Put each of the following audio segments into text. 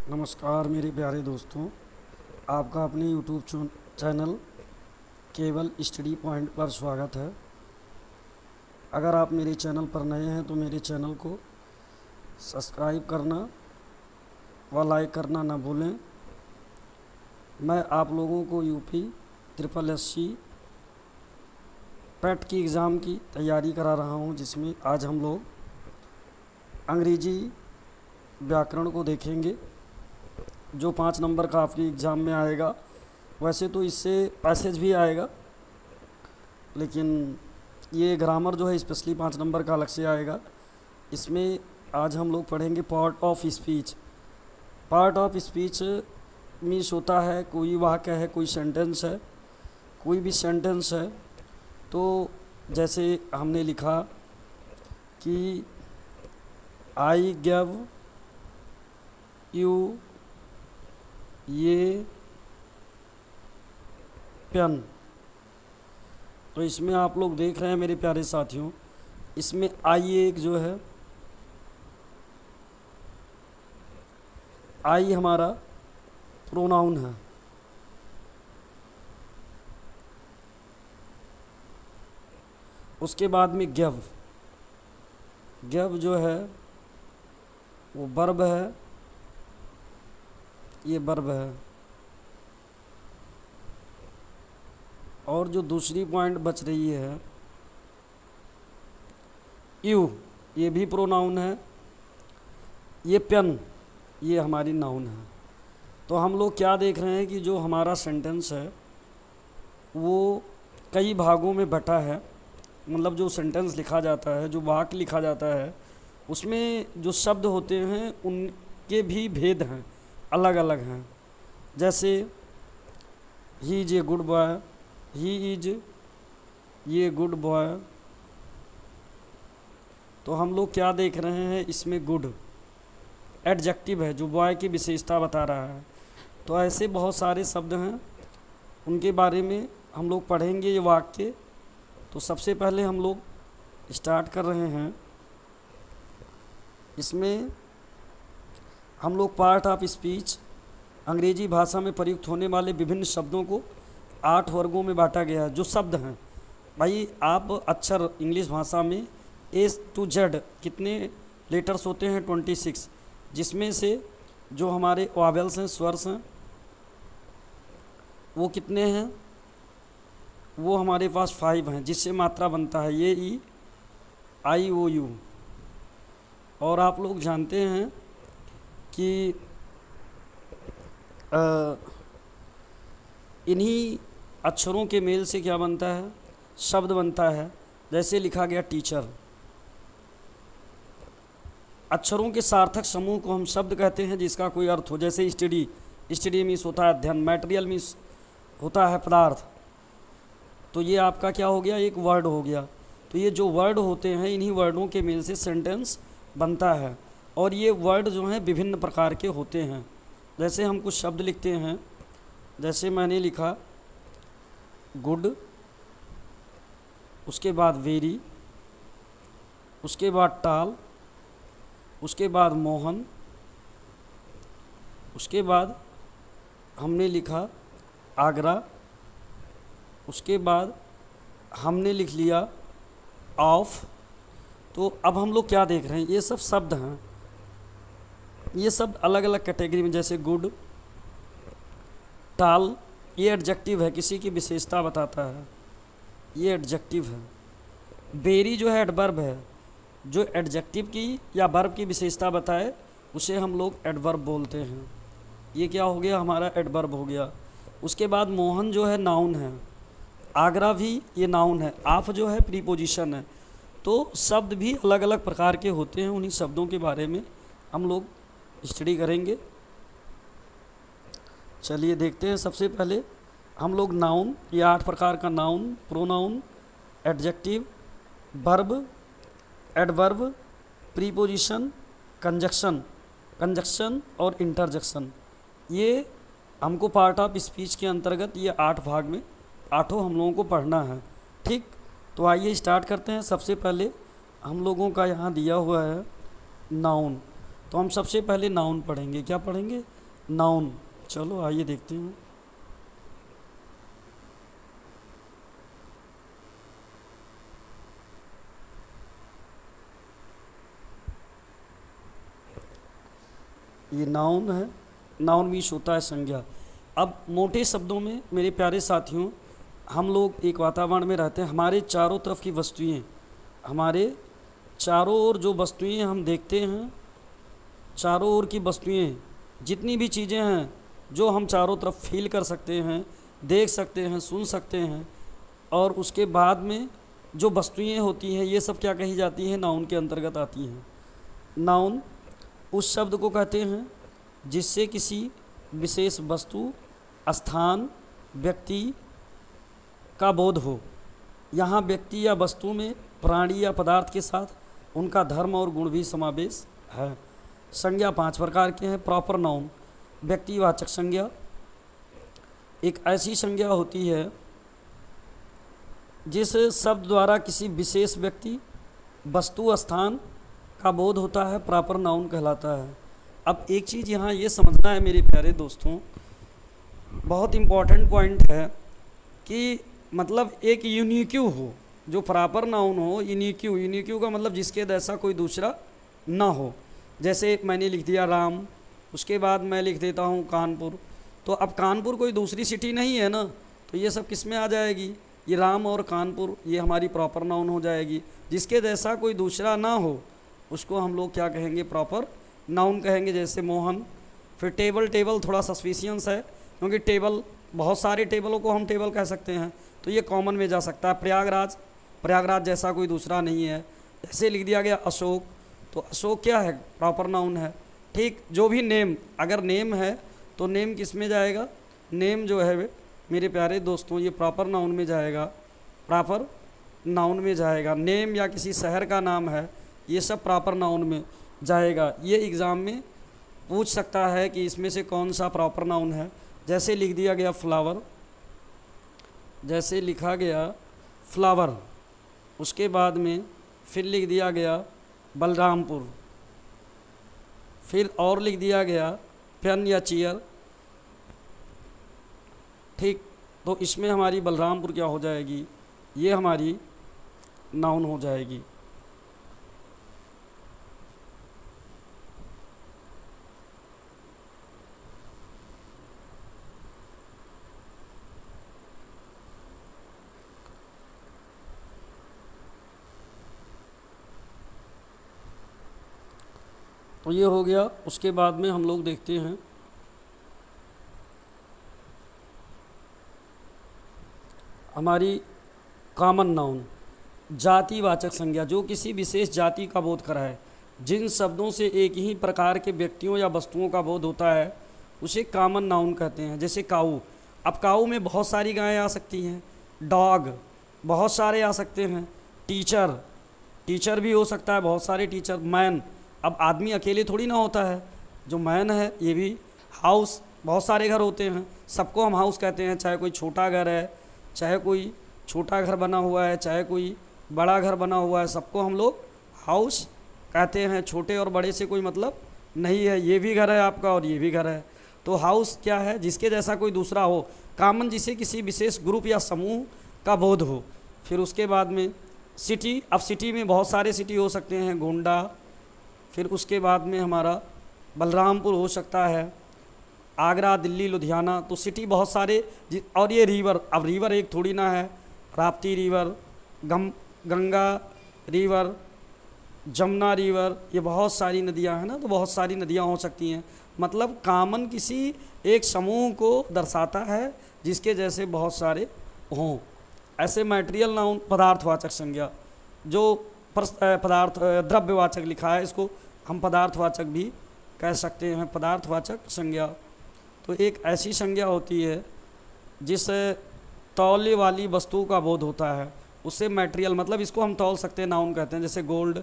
नमस्कार मेरे प्यारे दोस्तों, आपका अपने यूट्यूब चैनल केवल स्टडी पॉइंट पर स्वागत है। अगर आप मेरे चैनल पर नए हैं तो मेरे चैनल को सब्सक्राइब करना व लाइक करना ना भूलें। मैं आप लोगों को यूपी ट्रिपल एससी पैट की एग्ज़ाम की तैयारी करा रहा हूं, जिसमें आज हम लोग अंग्रेजी व्याकरण को देखेंगे, जो 5 नंबर का आपकी एग्ज़ाम में आएगा। वैसे तो इससे पैसेज भी आएगा, लेकिन ये ग्रामर जो है स्पेशली 5 नंबर का अलग से आएगा। इसमें आज हम लोग पढ़ेंगे part of speech. Part of speech means होता है कोई वाक्य है, कोई सेंटेंस है, कोई भी सेंटेंस है। तो जैसे हमने लिखा कि आई गिव यू ये पेन, तो इसमें आप लोग देख रहे हैं मेरे प्यारे साथियों, इसमें आई एक जो है, आई हमारा प्रोनाउन है। उसके बाद में गिव, गिव जो है वो वर्ब है, ये वर्ब है। और जो दूसरी पॉइंट बच रही है यू, ये भी प्रोनाउन है। ये पेन, ये हमारी नाउन है। तो हम लोग क्या देख रहे हैं कि जो हमारा सेंटेंस है वो कई भागों में बटा है। मतलब जो सेंटेंस लिखा जाता है, जो वाक्य लिखा जाता है, उसमें जो शब्द होते हैं उनके भी भेद हैं, अलग अलग हैं। जैसे he is a good boy, he is ये गुड बॉय। तो हम लोग क्या देख रहे हैं, इसमें गुड एडजेक्टिव है जो बॉय की विशेषता बता रहा है। तो ऐसे बहुत सारे शब्द हैं, उनके बारे में हम लोग पढ़ेंगे ये वाक्य। तो सबसे पहले हम लोग स्टार्ट कर रहे हैं। इसमें हम लोग पार्ट ऑफ स्पीच, अंग्रेजी भाषा में प्रयुक्त होने वाले विभिन्न शब्दों को 8 वर्गों में बांटा गया है। जो शब्द हैं भाई, आप अक्षर इंग्लिश भाषा में ए टू जेड कितने लेटर्स होते हैं, 26, जिसमें से जो हमारे वावेल्स हैं, स्वरस हैं, वो कितने हैं, वो हमारे पास 5 हैं, जिससे मात्रा बनता है ये ई आई ओ यू। और आप लोग जानते हैं कि इन्हीं अक्षरों के मेल से क्या बनता है, शब्द बनता है। जैसे लिखा गया टीचर, अक्षरों के सार्थक समूह को हम शब्द कहते हैं जिसका कोई अर्थ हो। जैसे स्टडी, स्टडी मीन्स होता है अध्ययन, मटेरियल मीन्स होता है पदार्थ। तो ये आपका क्या हो गया, एक वर्ड हो गया। तो ये जो वर्ड होते हैं, इन्हीं वर्डों के मेल से सेंटेंस बनता है। और ये वर्ड जो हैं विभिन्न प्रकार के होते हैं। जैसे हम कुछ शब्द लिखते हैं, जैसे मैंने लिखा गुड, उसके बाद वेरी, उसके बाद टाल, उसके बाद मोहन, उसके बाद हमने लिखा आगरा, उसके बाद हमने लिख लिया ऑफ। तो अब हम लोग क्या देख रहे हैं, ये सब शब्द हैं। ये शब्द अलग अलग कैटेगरी में, जैसे गुड, टाल, ये एडजेक्टिव है, किसी की विशेषता बताता है, ये एडजेक्टिव है। बेरी जो है एडवर्ब है, जो एडजेक्टिव की या वर्ब की विशेषता बताए उसे हम लोग एडवर्ब बोलते हैं। ये क्या हो गया, हमारा एडवर्ब हो गया। उसके बाद मोहन जो है नाउन है, आगरा भी ये नाउन है, ऑफ जो है प्रीपोजिशन है। तो शब्द भी अलग अलग प्रकार के होते हैं, उन्हीं शब्दों के बारे में हम लोग स्टडी करेंगे। चलिए देखते हैं। सबसे पहले हम लोग नाउन, ये 8 प्रकार का noun, pronoun, adjective, verb, adverb, preposition, conjunction और इंटरजेक्शन, ये हमको पार्ट ऑफ स्पीच के अंतर्गत ये 8 भाग में 8 हम लोगों को पढ़ना है। ठीक, तो आइए स्टार्ट करते हैं। सबसे पहले हम लोगों का यहाँ दिया हुआ है नाउन। तो हम सबसे पहले नाउन पढ़ेंगे। क्या पढ़ेंगे? नाउन। चलो आइए देखते हैं। ये नाउन है। नाउन मीन्स होता है संज्ञा। अब मोटे शब्दों में मेरे प्यारे साथियों, हम लोग एक वातावरण में रहते हैं, हमारे चारों तरफ की वस्तुएं, हमारे चारों ओर जो वस्तुएं हम देखते हैं, चारों ओर की वस्तुएं, जितनी भी चीज़ें हैं जो हम चारों तरफ फील कर सकते हैं, देख सकते हैं, सुन सकते हैं, और उसके बाद में जो वस्तुएं होती हैं, ये सब क्या कही जाती हैं? नाउन के अंतर्गत आती हैं। नाउन उस शब्द को कहते हैं जिससे किसी विशेष वस्तु, स्थान, व्यक्ति का बोध हो। यहाँ व्यक्ति या वस्तु में प्राणी या पदार्थ के साथ उनका धर्म और गुण भी समावेश है। संज्ञा 5 प्रकार के हैं। प्रॉपर नाउन, व्यक्तिवाचक संज्ञा, एक ऐसी संज्ञा होती है जिस शब्द द्वारा किसी विशेष व्यक्ति, वस्तु, स्थान का बोध होता है, प्रॉपर नाउन कहलाता है। अब एक चीज़ यहाँ ये समझना है मेरे प्यारे दोस्तों, बहुत इम्पॉर्टेंट पॉइंट है कि मतलब एक यूनिक्यू हो, जो प्रॉपर नाउन हो, यूनिक्यू। यूनिक्यू का मतलब जिसके जैसा कोई दूसरा ना हो। जैसे मैंने लिख दिया राम, उसके बाद मैं लिख देता हूँ कानपुर, तो अब कानपुर कोई दूसरी सिटी नहीं है ना, तो ये सब किस में आ जाएगी? ये राम और कानपुर, ये हमारी प्रॉपर नाउन हो जाएगी। जिसके जैसा कोई दूसरा ना हो उसको हम लोग क्या कहेंगे? प्रॉपर नाउन कहेंगे। जैसे मोहन। फिर टेबल, टेबल थोड़ा सस्पिशियस है क्योंकि टेबल, बहुत सारे टेबलों को हम टेबल कह सकते हैं, तो ये कॉमन में जा सकता है। प्रयागराज, प्रयागराज जैसा कोई दूसरा नहीं है। ऐसे लिख दिया गया अशोक, तो अशोक क्या है? प्रॉपर नाउन है। ठीक, जो भी नेम, अगर नेम है तो नेम किस में जाएगा? नेम जो है मेरे प्यारे दोस्तों ये प्रॉपर नाउन में जाएगा, प्रॉपर नाउन में जाएगा। नेम या किसी शहर का नाम है, ये सब प्रॉपर नाउन में जाएगा। ये एग्ज़ाम में पूछ सकता है कि इसमें से कौन सा प्रॉपर नाउन है। जैसे लिख दिया गया फ्लावर, जैसे लिखा गया फ्लावर, उसके बाद में फिर लिख दिया गया बलरामपुर, फिर और लिख दिया गया पेन या चेयर। ठीक, तो इसमें हमारी बलरामपुर क्या हो जाएगी? ये हमारी नाउन हो जाएगी। तो ये हो गया। उसके बाद में हम लोग देखते हैं हमारी कॉमन नाउन, जातिवाचक संज्ञा, जो किसी विशेष जाति का बोध कराए। जिन शब्दों से एक ही प्रकार के व्यक्तियों या वस्तुओं का बोध होता है उसे कॉमन नाउन कहते हैं। जैसे काऊ, अब काऊ में बहुत सारी गायें आ सकती हैं। डॉग, बहुत सारे आ सकते हैं। टीचर, टीचर भी हो सकता है, बहुत सारे टीचर। मैन, अब आदमी अकेले थोड़ी ना होता है, जो मैन है ये भी। हाउस, बहुत सारे घर होते हैं, सबको हम हाउस कहते हैं। चाहे कोई छोटा घर है, चाहे कोई छोटा घर बना हुआ है, चाहे कोई बड़ा घर बना हुआ है, सबको हम लोग हाउस कहते हैं। छोटे और बड़े से कोई मतलब नहीं है, ये भी घर है आपका और ये भी घर है। तो हाउस क्या है? जिसके जैसा कोई दूसरा हो। कॉमन, जिसे किसी विशेष ग्रुप या समूह का बोध हो। फिर उसके बाद में सिटी, अब सिटी में बहुत सारे सिटी हो सकते हैं। गोंडा, फिर उसके बाद में हमारा बलरामपुर हो सकता है, आगरा, दिल्ली, लुधियाना, तो सिटी बहुत सारे। और ये रिवर, अब रिवर एक थोड़ी ना है। Rapti river, Ganga river, Jamuna river, ये बहुत सारी नदियां हैं ना, तो बहुत सारी नदियां हो सकती हैं। मतलब कॉमन किसी एक समूह को दर्शाता है जिसके जैसे बहुत सारे हों। ऐसे मटेरियल नाउन, पदार्थवाचक संज्ञा, जो पदार्थ, द्रव्यवाचक लिखा है, इसको हम पदार्थवाचक भी कह सकते हैं। पदार्थवाचक संज्ञा तो एक ऐसी संज्ञा होती है जिससे तौलने वाली वस्तु का बोध होता है, उससे मटेरियल, मतलब इसको हम तौल सकते हैं, नाउन कहते हैं। जैसे गोल्ड,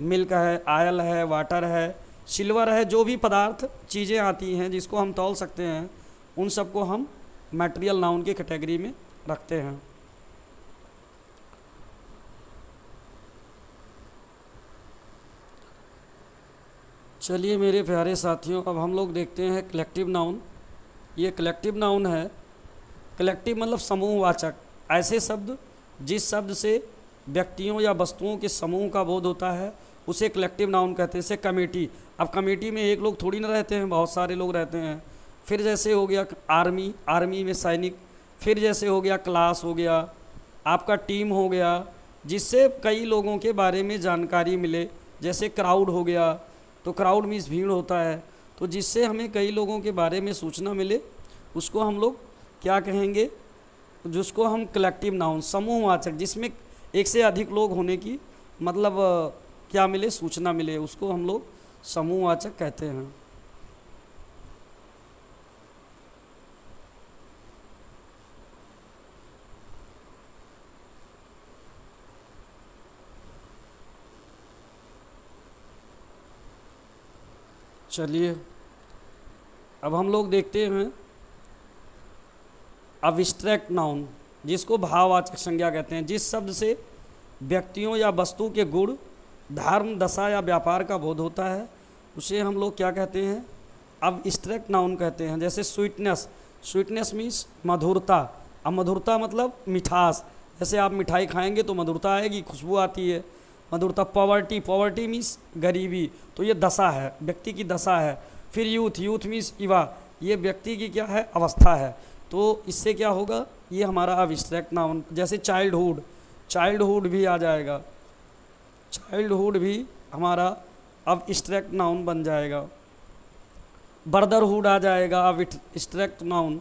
मिल्क है, आयल है, वाटर है, सिल्वर है, जो भी पदार्थ चीज़ें आती हैं जिसको हम तौल सकते हैं, उन सबको हम मटेरियल नाउन की कैटेगरी में रखते हैं। चलिए मेरे प्यारे साथियों, अब हम लोग देखते हैं कलेक्टिव नाउन। ये कलेक्टिव नाउन है। कलेक्टिव मतलब समूहवाचक, ऐसे शब्द जिस शब्द से व्यक्तियों या वस्तुओं के समूह का बोध होता है उसे कलेक्टिव नाउन कहते हैं। जैसे कमेटी, अब कमेटी में एक लोग थोड़ी ना रहते हैं, बहुत सारे लोग रहते हैं। फिर जैसे हो गया आर्मी, आर्मी में सैनिक। फिर जैसे हो गया क्लास, हो गया आपका टीम, हो गया जिससे कई लोगों के बारे में जानकारी मिले। जैसे क्राउड हो गया, तो क्राउड मीन्स भीड़ होता है, तो जिससे हमें कई लोगों के बारे में सूचना मिले उसको हम लोग क्या कहेंगे, जिसको हम कलेक्टिव नाउन, समूहवाचक, जिसमें एक से अधिक लोग होने की मतलब क्या मिले, सूचना मिले, उसको हम लोग समूहवाचक कहते हैं। चलिए अब हम लोग देखते हैं अब्स्ट्रैक्ट नाउन, जिसको भाववाचक संज्ञा कहते हैं। जिस शब्द से व्यक्तियों या वस्तु के गुण, धर्म, दशा या व्यापार का बोध होता है उसे हम लोग क्या कहते हैं, अब्स्ट्रैक्ट नाउन कहते हैं। जैसे स्वीटनेस, स्वीटनेस मीन्स मधुरता। अब मधुरता मतलब मिठास, जैसे आप मिठाई खाएंगे तो मधुरता आएगी, खुशबू आती है, मधुरता। पॉवर्टी, पॉवर्टी मीन्स गरीबी, तो ये दशा है, व्यक्ति की दशा है। फिर यूथ, यूथ मीन्स युवा, ये व्यक्ति की क्या है, अवस्था है। तो इससे क्या होगा, ये हमारा अब्स्ट्रैक्ट नाउन। जैसे चाइल्डहुड, चाइल्डहुड भी आ जाएगा, चाइल्डहुड भी हमारा अब्स्ट्रैक्ट नाउन बन जाएगा। ब्रदरहुड आ जाएगा अब्स्ट्रैक्ट नाउन,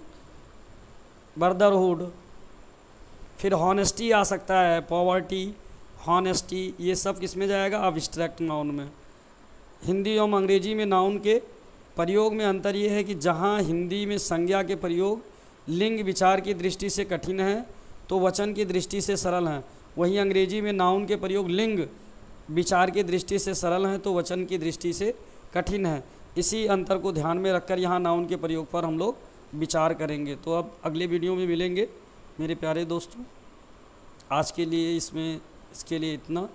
ब्रदरहुड। फिर हॉनेस्टी आ सकता है, पॉवर्टी, हॉनेस्टी, ये सब किस में जाएगा, अब्स्ट्रैक्ट नाउन में। हिंदी और अंग्रेजी में नाउन के प्रयोग में अंतर ये है कि जहाँ हिंदी में संज्ञा के प्रयोग लिंग विचार की दृष्टि से कठिन है तो वचन की दृष्टि से सरल हैं, वहीं अंग्रेजी में नाउन के प्रयोग लिंग विचार की दृष्टि से सरल हैं तो वचन की दृष्टि से कठिन है। इसी अंतर को ध्यान में रखकर यहाँ नाउन के प्रयोग पर हम लोग विचार करेंगे। तो अब अगले वीडियो में मिलेंगे मेरे प्यारे दोस्तों। आज के लिए इसके लिए इतना।